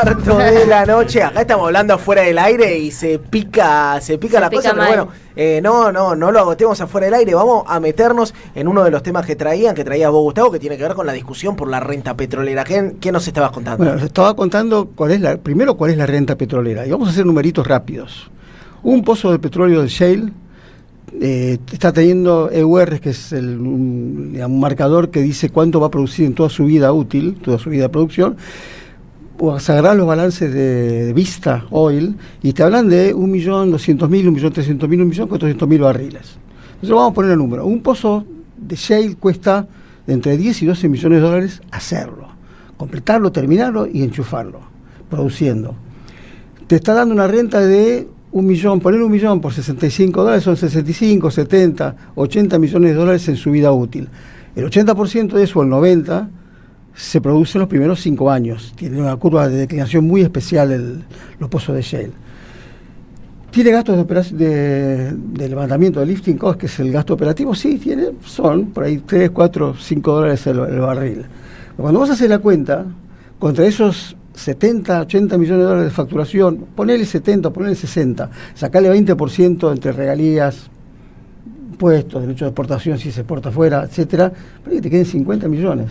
cuarto de la noche. Acá estamos hablando afuera del aire y se pica la cosa, pero bueno, no lo agotemos afuera del aire. Vamos a meternos en uno de los temas que traías vos, Gustavo, que tiene que ver con la discusión por la renta petrolera. ¿Qué nos estabas contando? Bueno, les estaba contando cuál es la renta petrolera. Y vamos a hacer numeritos rápidos. Un pozo de petróleo de shale está teniendo EUR, que es un marcador que dice cuánto va a producir en toda su vida útil, toda su vida de producción. O agarrar los balances de Vista Oil y te hablan de 1.200.000, 1.300.000, 1.400.000 barriles. Entonces vamos a poner el número. Un pozo de shale cuesta entre 10 y 12 millones de dólares hacerlo, completarlo, terminarlo y enchufarlo, produciendo. Te está dando una renta de 1 millón, poner 1 millón por $65 son 65, 70, 80 millones de dólares en su vida útil. El 80% de eso, el 90%, se produce en los primeros 5 años. Tiene una curva de declinación muy especial los pozos de shale. ¿Tiene gastos de levantamiento de lifting cost, que es el gasto operativo? Sí, son por ahí 3, 4, 5 dólares el barril. Cuando vos haces la cuenta, contra esos 70, 80 millones de dólares de facturación, ponele 70, ponele 60, sacale 20% entre regalías, impuestos, derechos de exportación si se exporta afuera, etcétera, para que te queden 50 millones.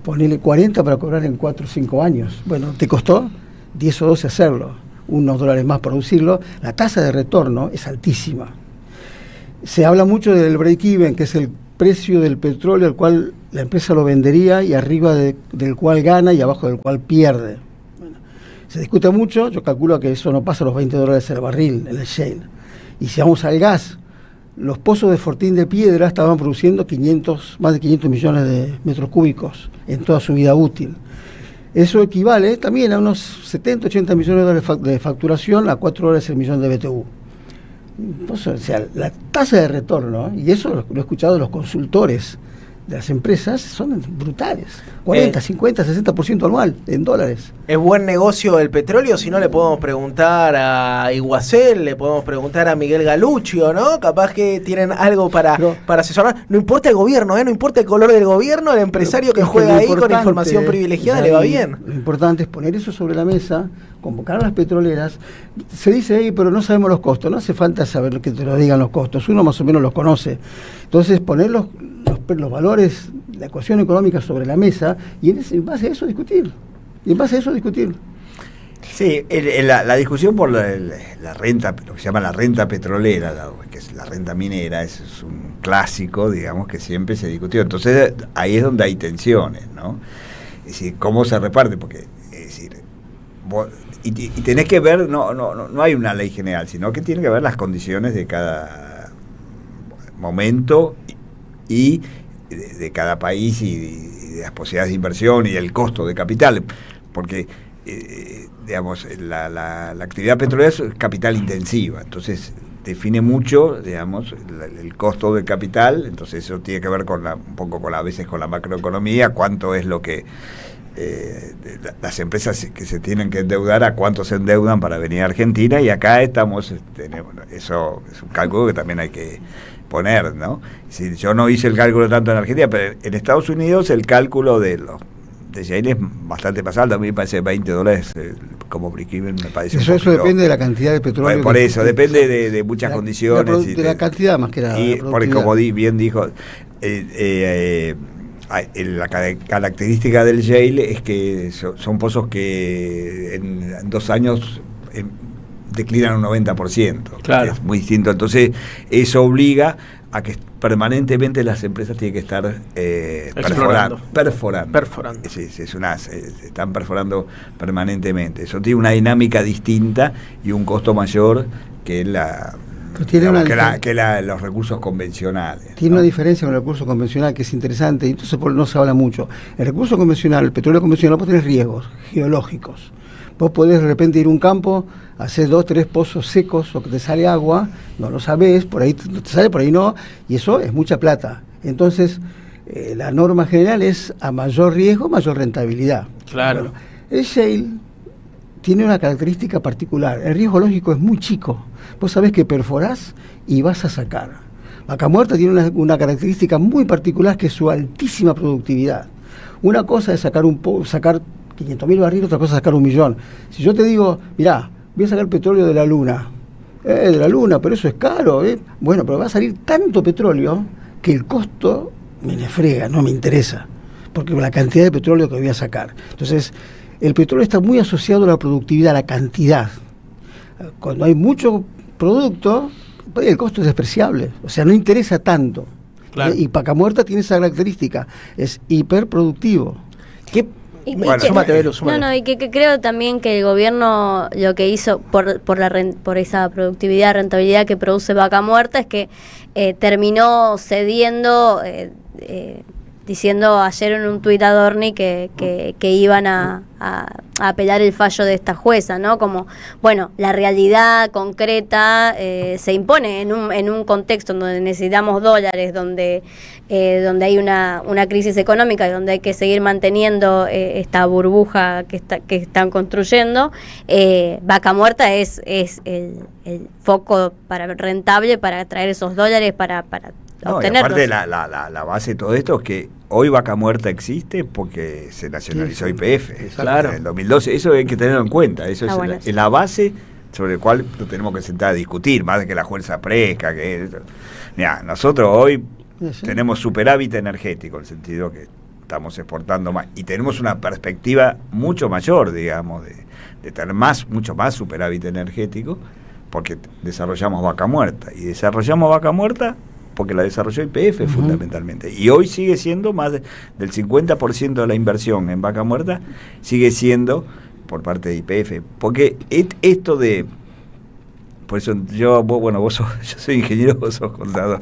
Ponele 40 para cobrar en 4 o 5 años. Bueno, te costó 10 o 12 hacerlo, unos dólares más producirlo. La tasa de retorno es altísima. Se habla mucho del break-even, que es el precio del petróleo al cual la empresa lo vendería y arriba del cual gana y abajo del cual pierde. Bueno, se discute mucho, yo calculo que eso no pasa a los 20 dólares el barril en el shale. Y si vamos al gas, los pozos de Fortín de Piedra estaban produciendo más de 500 millones de metros cúbicos en toda su vida útil. Eso equivale también a unos 70, 80 millones de dólares de facturación a 4 dólares el millón de BTU. Entonces, o sea, la tasa de retorno, y eso lo he escuchado de los consultores de las empresas, son brutales. 40, 50, 60% anual en dólares. ¿Es buen negocio el petróleo? Si no, le podemos preguntar a Iguacel, le podemos preguntar a Miguel Galuccio, ¿no? Capaz que tienen algo para asesorar. No importa el gobierno, no importa el color del gobierno, el empresario que juega ahí con información privilegiada le va bien. Lo importante es poner eso sobre la mesa, convocar a las petroleras. Se dice, pero no sabemos los costos. No hace falta saber que te lo digan los costos, uno más o menos los conoce. Entonces, poner los valores, la ecuación económica sobre la mesa y en base a eso discutir. Sí, la discusión por la renta, lo que se llama la renta petrolera, que es la renta minera, es un clásico, digamos, que siempre se discutió. Entonces, ahí es donde hay tensiones, ¿no? Es decir, cómo se reparte, porque, es decir, y tenés que ver, no hay una ley general, sino que tiene que ver las condiciones de cada momento y de cada país y de las posibilidades de inversión y el costo de capital, porque digamos la actividad petrolera es capital intensiva, entonces define mucho, digamos, el costo del capital. Entonces eso tiene que ver un poco a veces con la macroeconomía, cuánto es lo que las empresas que se tienen que endeudar, a cuánto se endeudan para venir a Argentina, y acá eso es un cálculo que también hay que poner, ¿no? Si yo no hice el cálculo tanto en Argentina, pero en Estados Unidos el cálculo de shale es bastante más alto. A mí me parece 20 dólares como break-even, me parece. Eso depende de la cantidad de petróleo. Por eso, depende de muchas condiciones. De la cantidad más que nada. Y porque como bien dijo, la característica del shale es que son pozos que en 2 años declinan un 90%. Claro. Es muy distinto. Entonces, eso obliga a que permanentemente las empresas tienen que estar perforando. Sí, están perforando permanentemente. Eso tiene una dinámica distinta y un costo mayor que los recursos convencionales. Tiene una diferencia con el recurso convencional que es interesante, y entonces no se habla mucho. El recurso convencional, el petróleo convencional, vos tenés riesgos geológicos. Vos podés de repente ir a un campo, hacer 2, 3 pozos secos, o que te sale agua, no lo sabés, por ahí te sale, por ahí no, y eso es mucha plata. Entonces, la norma general es a mayor riesgo, mayor rentabilidad. Claro. Bueno, el shale tiene una característica particular. El riesgo lógico es muy chico. Vos sabés que perforás y vas a sacar. Vaca Muerta tiene una característica muy particular, que es su altísima productividad. Una cosa es sacar 500.000 barriles, otra cosa es sacar 1 millón. Si yo te digo, mirá, voy a sacar petróleo de la Luna, pero eso es caro, bueno, pero va a salir tanto petróleo que el costo me frega, no me interesa, porque la cantidad de petróleo que voy a sacar. Entonces, el petróleo está muy asociado a la productividad, a la cantidad. Cuando hay mucho producto, el costo es despreciable, o sea, no interesa tanto. Claro. Y Vaca Muerta tiene esa característica, es hiperproductivo. Y que creo también que el gobierno lo que hizo por esa productividad, rentabilidad que produce Vaca Muerta es que terminó cediendo, diciendo ayer en un tuit a Dorni que iban a apelar el fallo de esta jueza, ¿no? Como, bueno, la realidad concreta se impone en un contexto donde necesitamos dólares, donde hay una crisis económica y donde hay que seguir manteniendo esta burbuja que están construyendo. Vaca Muerta es el foco rentable para traer esos dólares para obtenerlos. Y aparte la base de todo esto es que hoy Vaca Muerta existe porque se nacionalizó YPF. Claro. En el 2012, eso hay que tenerlo en cuenta. Eso es la base sobre la cual nos tenemos que sentar a discutir, más de que la jueza aparezca. Mirá, nosotros hoy tenemos superávit energético, en el sentido que estamos exportando más, y tenemos una perspectiva mucho mayor, digamos, de tener mucho más superávit energético, porque desarrollamos Vaca Muerta. Y desarrollamos Vaca Muerta porque la desarrolló YPF fundamentalmente. Y hoy sigue siendo más del 50% de la inversión en Vaca Muerta, sigue siendo por parte de YPF. Porque esto de... Por eso yo soy ingeniero, vos sos contador,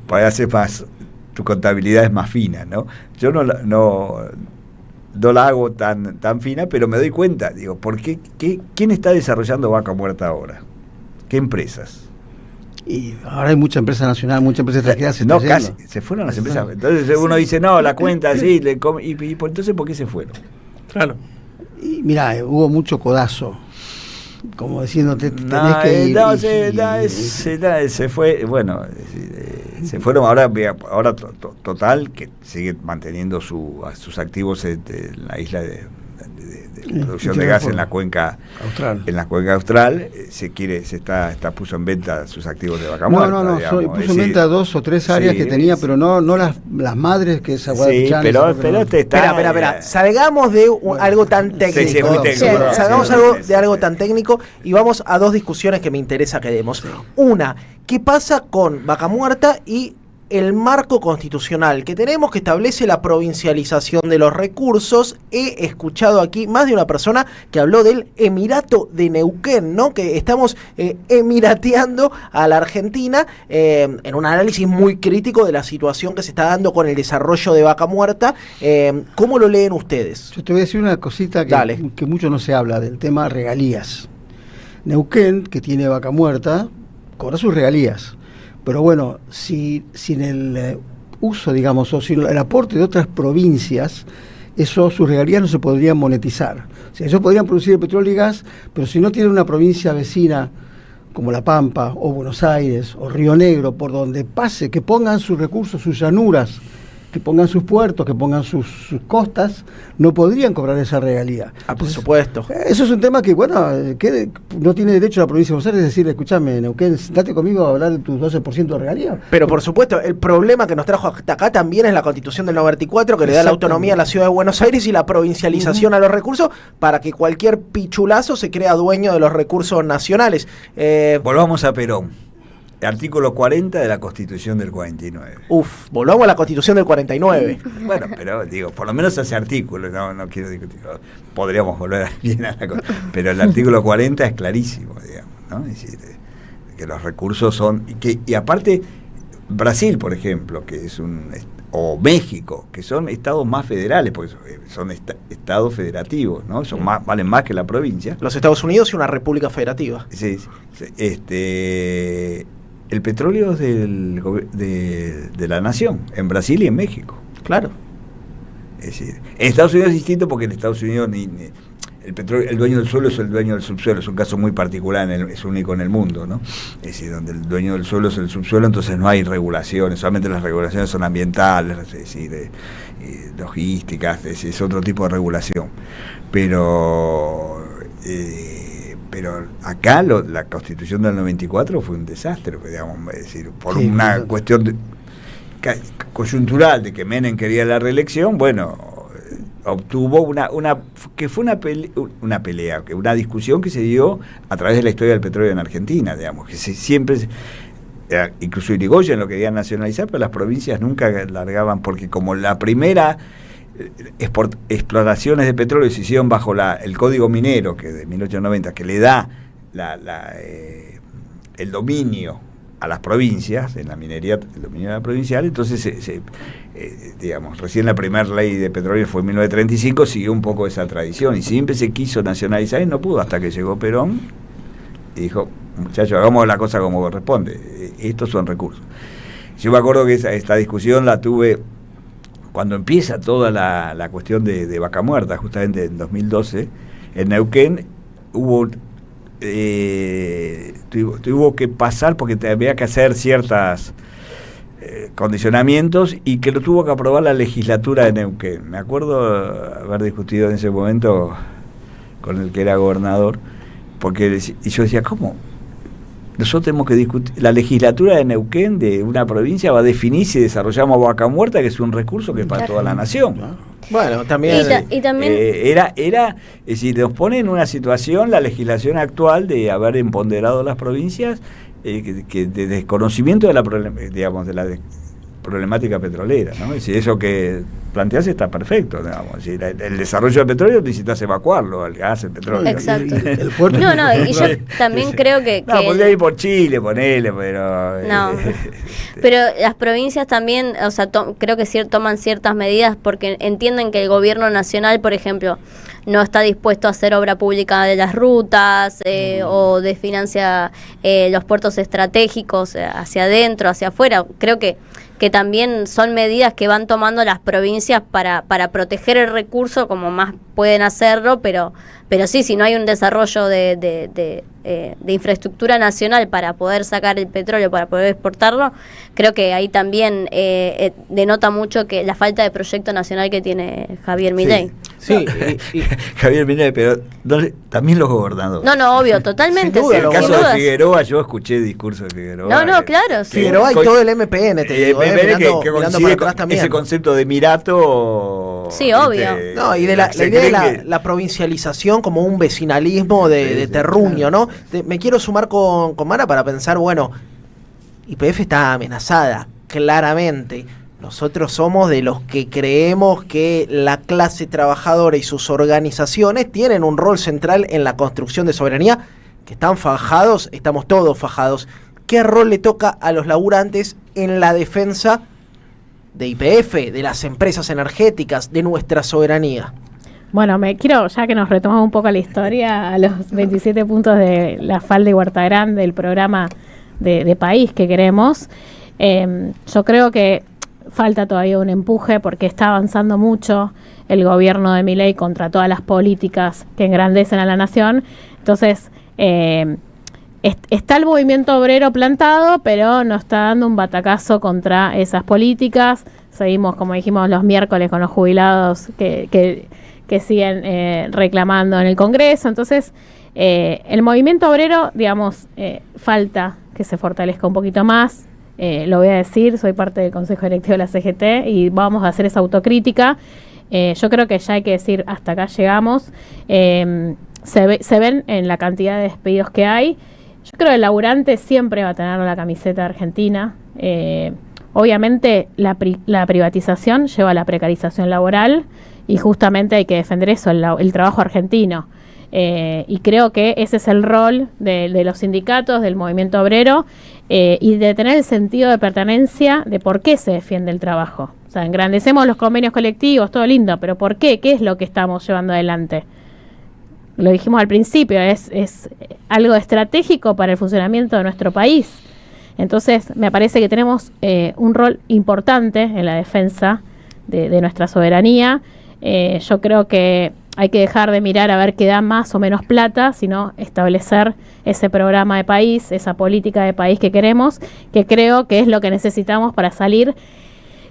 para hacer más, tu contabilidad es más fina, ¿no? Yo no la hago tan fina, pero me doy cuenta, digo, ¿por qué? ¿Quién está desarrollando Vaca Muerta ahora? ¿Qué empresas? Y ahora hay mucha empresa nacional, mucha empresa extranjera. Casi, se fueron las empresas. Entonces uno dice, no, la cuenta sí, entonces ¿por qué se fueron? Claro. Y mirá, hubo mucho codazo, como diciendo, tenés que ir. Se fue, bueno, se fueron ahora Total, que sigue manteniendo sus activos en la isla de producción de gas en la cuenca austral, puso en venta sus activos de Vaca Muerta. Puso en venta 2 o 3 áreas que tenía, pero no las madres que esa Espera, salgamos de algo tan técnico. Salgamos de algo tan técnico y vamos a 2 discusiones que me interesa que demos. Una, ¿qué pasa con Vaca Muerta y el marco constitucional que tenemos que establece la provincialización de los recursos? He escuchado aquí más de una persona que habló del Emirato de Neuquén, ¿no? Que estamos emirateando a la Argentina en un análisis muy crítico de la situación que se está dando con el desarrollo de Vaca Muerta. ¿Cómo lo leen ustedes? Yo te voy a decir una cosita que mucho no se habla, del tema regalías. Neuquén, que tiene Vaca Muerta, cobra sus regalías. Pero bueno, sin el uso, digamos, o sin el aporte de otras provincias, sus regalías no se podrían monetizar. O sea, ellos podrían producir petróleo y gas, pero si no tienen una provincia vecina como La Pampa, o Buenos Aires, o Río Negro, por donde pase, que pongan sus recursos, sus llanuras, que pongan sus puertos, que pongan sus costas, no podrían cobrar esa regalía. Por supuesto. Eso es un tema que, que no tiene derecho la provincia de Buenos Aires, es decir, escúchame, Neuquén, date conmigo a hablar de tus 12% de regalía. Pero por supuesto, el problema que nos trajo hasta acá también es la Constitución del 94, que le da la autonomía a la Ciudad de Buenos Aires y la provincialización a los recursos para que cualquier pichulazo se crea dueño de los recursos nacionales. Volvamos a Perón. Artículo 40 de la Constitución del 49. Volvamos a la Constitución del 49. Bueno, pero digo, por lo menos ese artículo, no quiero discutir, podríamos volver bien a la cosa, pero el artículo 40 es clarísimo, digamos, ¿no? Es decir, que los recursos son, y aparte, Brasil, por ejemplo, que es o México, que son estados más federales, porque son estados federativos, ¿no? Valen más que la provincia. Los Estados Unidos y una república federativa. Sí. El petróleo es de la nación, en Brasil y en México. Claro. Es decir, en Estados Unidos es distinto porque en Estados Unidos el dueño del suelo es el dueño del subsuelo, es un caso muy particular, es único en el mundo, ¿no? Es decir, donde el dueño del suelo es el subsuelo, entonces no hay regulaciones, solamente las regulaciones son ambientales, es decir, logísticas, es otro tipo de regulación. Pero acá la Constitución del 94 fue un desastre, digamos, es decir, por una cuestión coyuntural de que Menem quería la reelección, bueno, obtuvo una discusión que se dio a través de la historia del petróleo en Argentina, digamos, que siempre, incluso Irigoyen lo querían nacionalizar, pero las provincias nunca largaban, porque como la primera exploraciones de petróleo se hicieron bajo el Código Minero, que de 1890, que le da el dominio a las provincias, en la minería, el dominio provincial, entonces digamos, recién la primera ley de petróleo fue en 1935, siguió un poco esa tradición, y siempre se quiso nacionalizar y no pudo, hasta que llegó Perón y dijo, muchachos, hagamos la cosa como corresponde, estos son recursos. Yo me acuerdo que esta discusión la tuve cuando empieza toda la cuestión de Vaca Muerta, justamente en 2012, en Neuquén hubo tuvo que pasar porque había que hacer ciertos condicionamientos, y que lo tuvo que aprobar la legislatura de Neuquén. Me acuerdo haber discutido en ese momento con el que era gobernador, y yo decía, ¿cómo? Nosotros tenemos que discutir, la legislatura de Neuquén, de una provincia, va a definir si desarrollamos Vaca Muerta, que es un recurso que es para toda la nación. Bueno, también... Y también es decir, nos pone en una situación la legislación actual de haber empoderado las provincias, que de desconocimiento de la problemática petrolera, ¿no? Es decir, eso que planteas está perfecto, digamos. Es decir, el desarrollo del petróleo necesitas evacuarlo, el gas, el petróleo. Exacto. El puerto y yo también creo que... No, podría ir por Chile, ponele, pero... No, pero las provincias también, o sea, creo que toman ciertas medidas porque entienden que el gobierno nacional, por ejemplo, no está dispuesto a hacer obra pública de las rutas o desfinancia los puertos estratégicos hacia adentro, hacia afuera. Creo que también son medidas que van tomando las provincias para proteger el recurso como más pueden hacerlo, pero sí, si no hay un desarrollo de infraestructura nacional para poder sacar el petróleo, para poder exportarlo, creo que ahí también denota mucho que la falta de proyecto nacional que tiene Javier Milei. Sí, Javier Milei, pero también los gobernadores. No, obvio, totalmente. Sin duda, en el caso de Figueroa, yo escuché discursos de Figueroa. No, claro. Sí. Figueroa y todo el MPN, te digo, que mirando coincide para atrás también. Ese concepto de mirato. Sí, obvio. No, y de la idea de la provincialización como un vecinalismo de terruño, ¿no? Me quiero sumar con Mara para pensar, bueno, YPF está amenazada, claramente. Nosotros somos de los que creemos que la clase trabajadora y sus organizaciones tienen un rol central en la construcción de soberanía, que están fajados, estamos todos fajados. ¿Qué rol le toca a los laburantes en la defensa de YPF, de las empresas energéticas, de nuestra soberanía? Bueno, ya que nos retomamos un poco la historia, a los 27 puntos de la Falda y Huerta Grande, el programa de país que queremos, yo creo que falta todavía un empuje porque está avanzando mucho el gobierno de Milei contra todas las políticas que engrandecen a la nación. Entonces, está el movimiento obrero plantado, pero no está dando un batacazo contra esas políticas. Seguimos, como dijimos, los miércoles con los jubilados que siguen reclamando en el Congreso. Entonces, el movimiento obrero, digamos, falta que se fortalezca un poquito más. Lo voy a decir, soy parte del Consejo Directivo de la CGT y vamos a hacer esa autocrítica. Yo creo que ya hay que decir, hasta acá llegamos. Se ven en la cantidad de despedidos que hay. Yo creo que el laburante siempre va a tener la camiseta argentina. Obviamente la privatización lleva a la precarización laboral y justamente hay que defender eso, el trabajo argentino. Y creo que ese es el rol de los sindicatos, del movimiento obrero, y de tener el sentido de pertenencia de por qué se defiende el trabajo. O sea, engrandecemos los convenios colectivos, todo lindo, pero ¿por qué? ¿Qué es lo que estamos llevando adelante? Lo dijimos al principio, es algo estratégico para el funcionamiento de nuestro país. Entonces, me parece que tenemos un rol importante en la defensa de nuestra soberanía. Yo creo que hay que dejar de mirar a ver qué da más o menos plata, sino establecer ese programa de país, esa política de país que queremos, que creo que es lo que necesitamos para salir,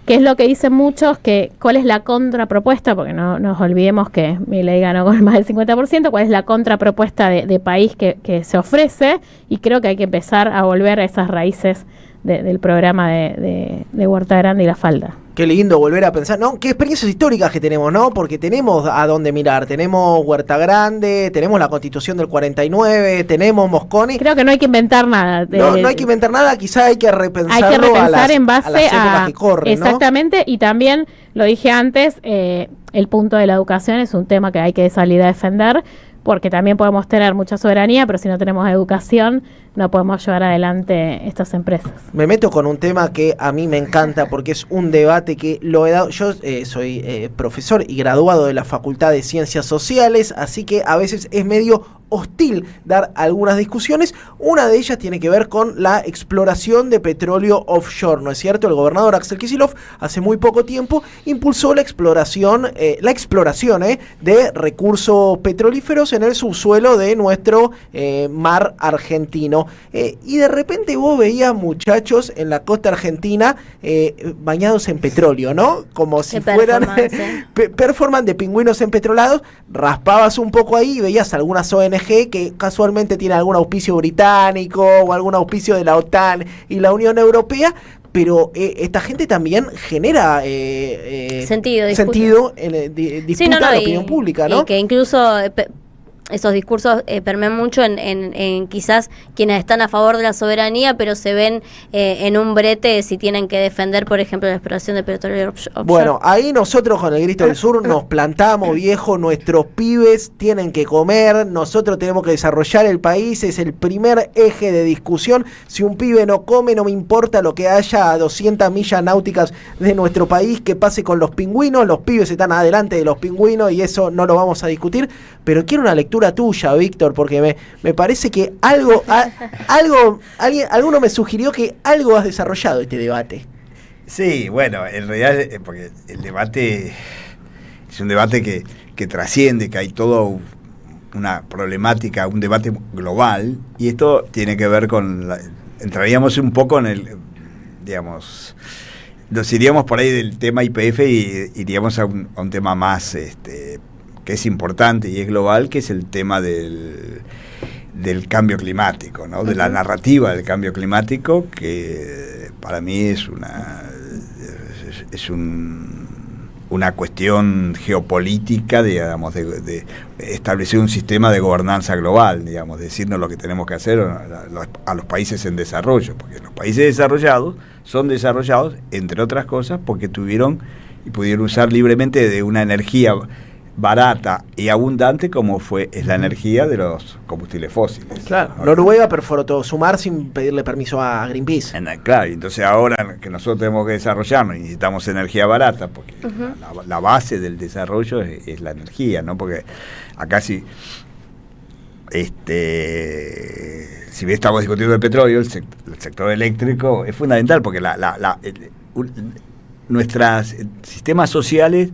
que es lo que dicen muchos, que cuál es la contrapropuesta, porque no nos olvidemos que Milei ganó con más del 50%, cuál es la contrapropuesta de país que se ofrece, y creo que hay que empezar a volver a esas raíces del programa de Huerta Grande y La Falda. Qué lindo volver a pensar, ¿no? Qué experiencias históricas que tenemos, ¿no? Porque tenemos a dónde mirar. Tenemos Huerta Grande, tenemos la Constitución del 49, tenemos Mosconi. Creo que no hay que inventar nada. No hay que inventar nada, quizá hay que repensarlo. Hay que repensar en base a las épocas que corren, ¿no? Exactamente, y también, lo dije antes, el punto de la educación es un tema que hay que salir a defender, porque también podemos tener mucha soberanía, pero si no tenemos educación, no podemos llevar adelante estas empresas. Me meto con un tema que a mí me encanta, porque es un debate que lo he dado. Yo soy profesor y graduado de la Facultad de Ciencias Sociales, así que a veces es medio hostil dar algunas discusiones. Una de ellas tiene que ver con la exploración de petróleo offshore, ¿no es cierto? El gobernador Axel Kicillof hace muy poco tiempo impulsó la exploración de recursos petrolíferos en el subsuelo de nuestro mar argentino. Y de repente vos veías muchachos en la costa argentina bañados en petróleo, ¿no? Como si fueran performance de pingüinos empetrolados. Raspabas un poco ahí y veías algunas ONG que casualmente tienen algún auspicio británico o algún auspicio de la OTAN y la Unión Europea, pero esta gente también genera sentido en disputa de la opinión pública, ¿no? Y que incluso esos discursos permean mucho en quizás quienes están a favor de la soberanía, pero se ven en un brete si tienen que defender, por ejemplo, la exploración de petróleo offshore. Bueno, ahí nosotros con el Grito del Sur nos plantamos, viejo, nuestros pibes tienen que comer, nosotros tenemos que desarrollar el país, es el primer eje de discusión. Si un pibe no come, no me importa lo que haya a 200 millas náuticas de nuestro país, que pase con los pingüinos, los pibes están adelante de los pingüinos y eso no lo vamos a discutir, pero quiero una lectura tuya, Víctor, porque me parece que alguno me sugirió que algo has desarrollado este debate. Sí, bueno, en realidad, porque el debate es un debate que trasciende, que hay toda una problemática, un debate global, y esto tiene que ver con, entraríamos un poco en el, digamos, nos iríamos por ahí del tema YPF y iríamos a un tema más, que es importante y es global, que es el tema del cambio climático, ¿no? De la narrativa del cambio climático, que para mí es una cuestión geopolítica, digamos, de establecer un sistema de gobernanza global, digamos, decirnos lo que tenemos que hacer a los países en desarrollo, porque los países desarrollados son desarrollados, entre otras cosas, porque tuvieron y pudieron usar libremente de una energía barata y abundante como es la energía de los combustibles fósiles. Claro, Noruega perforó todo su mar sin pedirle permiso a Greenpeace. Claro, y entonces ahora que nosotros tenemos que desarrollarnos y necesitamos energía barata, porque la base del desarrollo es la energía, ¿no? Porque acá si bien estamos discutiendo el petróleo, el sector eléctrico es fundamental, porque nuestros sistemas sociales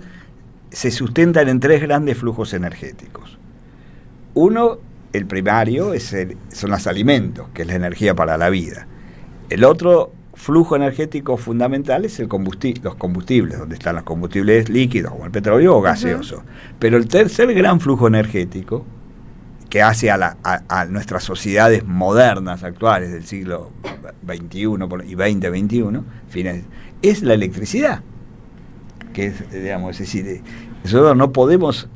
se sustentan en tres grandes flujos energéticos. Uno, el primario, son los alimentos, que es la energía para la vida. El otro flujo energético fundamental es los combustibles, donde están los combustibles líquidos, como el petróleo o gaseoso. Pero el tercer gran flujo energético, que hace a nuestras sociedades modernas, actuales, del siglo XXI y XX-XXI, es la electricidad. Que es, digamos, es decir, nosotros no podemos,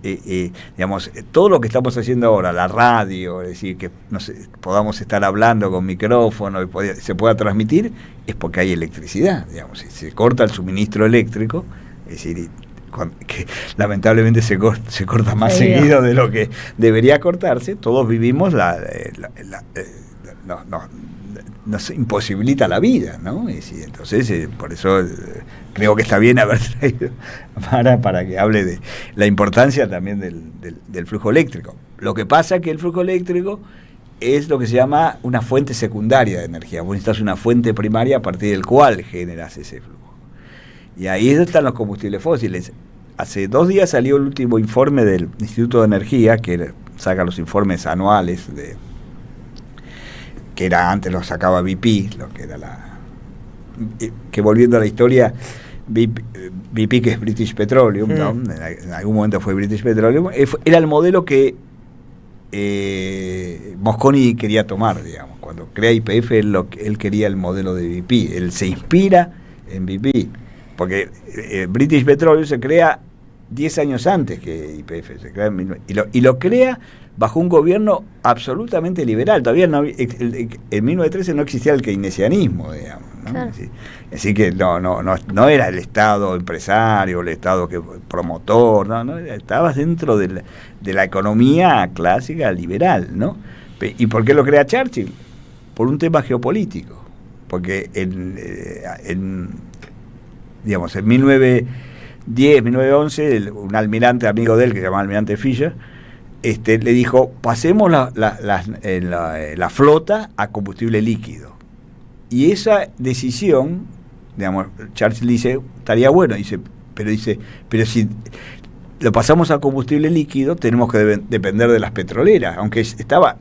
digamos, todo lo que estamos haciendo ahora, la radio, es decir, que podamos estar hablando con micrófono y se pueda transmitir, es porque hay electricidad, digamos. Si se corta el suministro eléctrico, es decir, que lamentablemente se corta más seguido de lo que debería cortarse, todos vivimos nos imposibilita la vida, ¿no? Entonces, por eso creo que está bien haber traído para que hable de la importancia también del flujo eléctrico. Lo que pasa es que el flujo eléctrico es lo que se llama una fuente secundaria de energía. Vos necesitas una fuente primaria a partir del cual generas ese flujo. Y ahí están los combustibles fósiles. hace 2 días salió el último informe del Instituto de Energía, que saca los informes anuales, que era antes lo sacaba BP, lo que era que volviendo a la historia, BP, que es British Petroleum, ¿no? En algún momento fue British Petroleum, era el modelo que Mosconi quería tomar, digamos. Cuando crea YPF, él quería el modelo de BP, él se inspira en BP, porque British Petroleum se crea 10 años antes que YPF, se crea y lo crea bajo un gobierno absolutamente liberal. Todavía en 1913 no existía el keynesianismo, digamos, ¿no? Claro. Así que no era el Estado empresario, el Estado promotor, no, estabas dentro de la economía clásica liberal, ¿no? ¿Y por qué lo crea Churchill? Por un tema geopolítico, porque en 1910, 1911, un almirante amigo de él, que se llamaba almirante Fisher, le dijo, pasemos la flota a combustible líquido. Y esa decisión, digamos, Churchill dice, estaría bueno, pero si lo pasamos a combustible líquido, tenemos que depender de las petroleras, aunque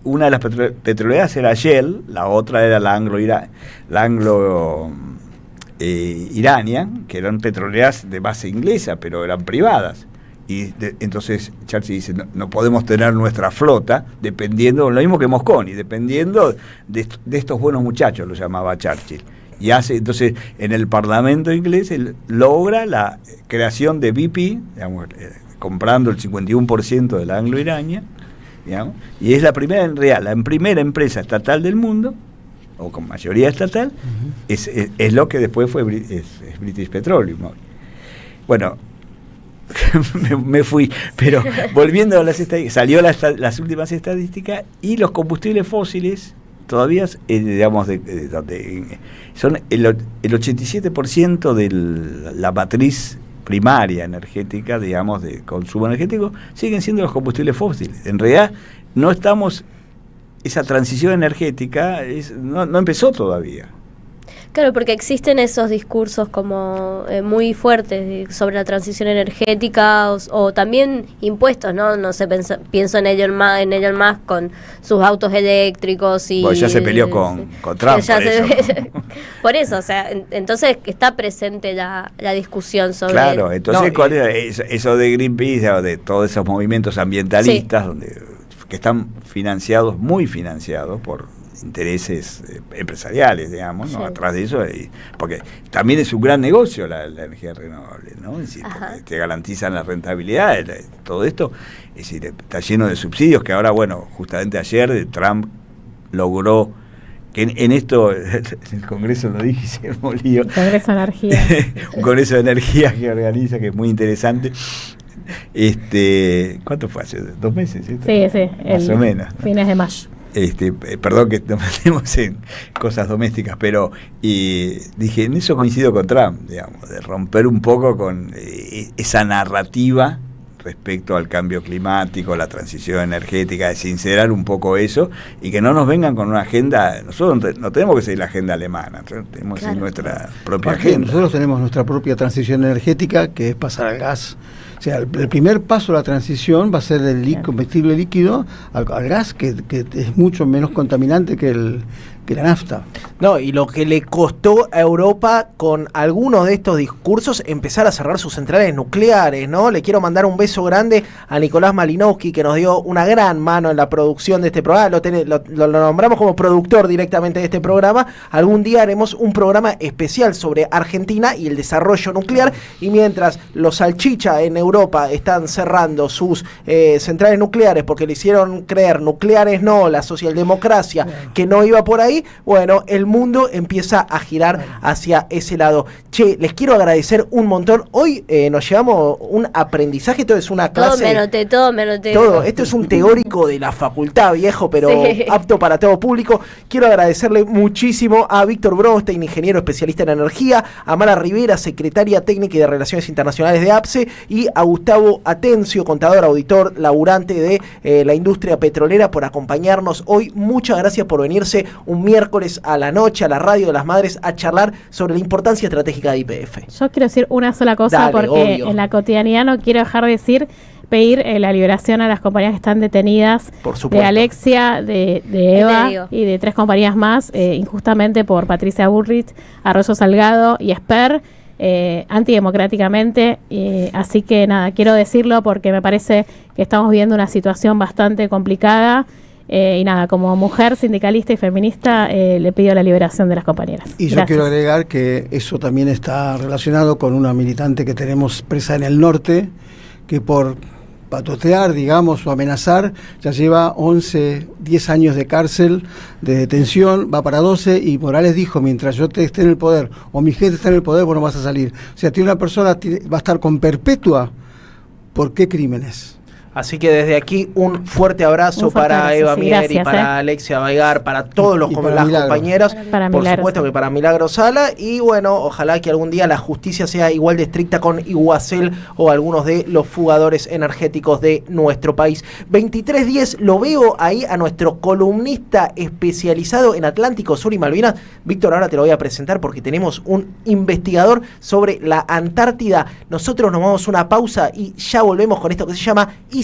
una de las petroleras era Shell, la otra era la Anglo-Iranian, que eran petroleras de base inglesa, pero eran privadas. Y entonces Churchill dice, no podemos tener nuestra flota dependiendo, lo mismo que Mosconi, dependiendo de estos buenos muchachos, lo llamaba Churchill. Y entonces en el Parlamento inglés él logra la creación de BP, digamos, comprando el 51% de la Anglo-Irania, digamos, y es la primera empresa estatal del mundo, o con mayoría estatal, es lo que después fue es British Petroleum, ¿no? Bueno, me fui, pero volviendo a las estadísticas, salió las últimas estadísticas, y los combustibles fósiles todavía, digamos, son el 87% de la matriz primaria energética, digamos, de consumo energético, siguen siendo los combustibles fósiles. En realidad, no estamos, esa transición energética no empezó todavía. Claro, porque existen esos discursos como muy fuertes sobre la transición energética o también impuestos, ¿no? No sé, pienso en Elon Musk con sus autos eléctricos y... Pues ya se peleó con Trump por eso. Por eso, o sea, entonces está presente la discusión sobre... Claro, entonces ¿cuál es eso de Greenpeace o de todos esos movimientos ambientalistas que están muy financiados por intereses empresariales, digamos, ¿no? Sí. Atrás de eso, porque también es un gran negocio la energía renovable, ¿no? Es decir, te garantizan la rentabilidad, todo esto, es decir, está lleno de subsidios que ahora, bueno, justamente ayer Trump logró que en esto, en el Congreso lo dije, se molía. Congreso de Energía. Un Congreso de Energía que organiza, que es muy interesante. ¿Cuánto fue? ¿Hace 2 meses? ¿Cierto? Sí, más o menos, ¿no? Fines de mayo. Perdón que nos metemos en cosas domésticas, pero dije, en eso coincido con Trump, digamos, de romper un poco con esa narrativa respecto al cambio climático, la transición energética, de sincerar un poco eso y que no nos vengan con una agenda. Nosotros no tenemos que seguir la agenda alemana, tenemos que seguir nuestra propia agenda. Nosotros tenemos nuestra propia transición energética, que es pasar al gas. O sea, el primer paso de la transición va a ser del combustible líquido al gas, que es mucho menos contaminante que la nafta. No, y lo que le costó a Europa con algunos de estos discursos empezar a cerrar sus centrales nucleares, ¿no? Le quiero mandar un beso grande a Nicolás Malinowski, que nos dio una gran mano en la producción de este programa. Lo nombramos como productor directamente de este programa. Algún día haremos un programa especial sobre Argentina y el desarrollo nuclear, y mientras los salchicha en Europa están cerrando sus centrales nucleares porque le hicieron creer nucleares no, la socialdemocracia, que no iba por ahí, bueno, el mundo empieza a girar hacia ese lado. Che, les quiero agradecer un montón. Hoy nos llevamos un aprendizaje, todo es una clase. Todo me noté. Todo, esto es un teórico de la facultad, viejo, pero apto para todo público. Quiero agradecerle muchísimo a Víctor Bronstein, ingeniero especialista en energía, a Mara Rivera, secretaria técnica y de Relaciones Internacionales de APSE, y a Gustavo Atencio, contador, auditor, laburante de la industria petrolera, por acompañarnos hoy. Muchas gracias por venirse un miércoles a la noche noche a la radio de las madres a charlar sobre la importancia estratégica de YPF. Yo quiero decir una sola cosa. Dale, porque obvio. en la cotidianidad no quiero dejar de pedir la liberación a las compañeras que están detenidas, Por supuesto. de Alexia, de Eva y de 3 compañeras más, injustamente por Patricia Bullrich, Arroyo Salgado y Esper, antidemocráticamente. Así que nada, quiero decirlo porque me parece que estamos viviendo una situación bastante complicada. Y nada, como mujer sindicalista y feminista, le pido la liberación de las compañeras. Y yo Gracias. quiero agregar que eso también está relacionado con una militante que tenemos presa en el norte, que por patotear, digamos, o amenazar, ya lleva 10 años de cárcel, de detención, va para 12, y Morales dijo, mientras yo esté en el poder, o mi gente está en el poder, vos no vas a salir. O sea, tiene una persona, va a estar con perpetua, ¿por qué crímenes? Así que desde aquí un fuerte abrazo para Eva Mier y para Alexia Baigar, para todos las compañeras, por supuesto que para Milagros Sala, y bueno, ojalá que algún día la justicia sea igual de estricta con Iguacel o algunos de los fugadores energéticos de nuestro país. 23:10, lo veo ahí a nuestro columnista especializado en Atlántico Sur y Malvinas. Víctor, ahora te lo voy a presentar porque tenemos un investigador sobre la Antártida. Nosotros nos vamos a una pausa y ya volvemos con esto que se llama Y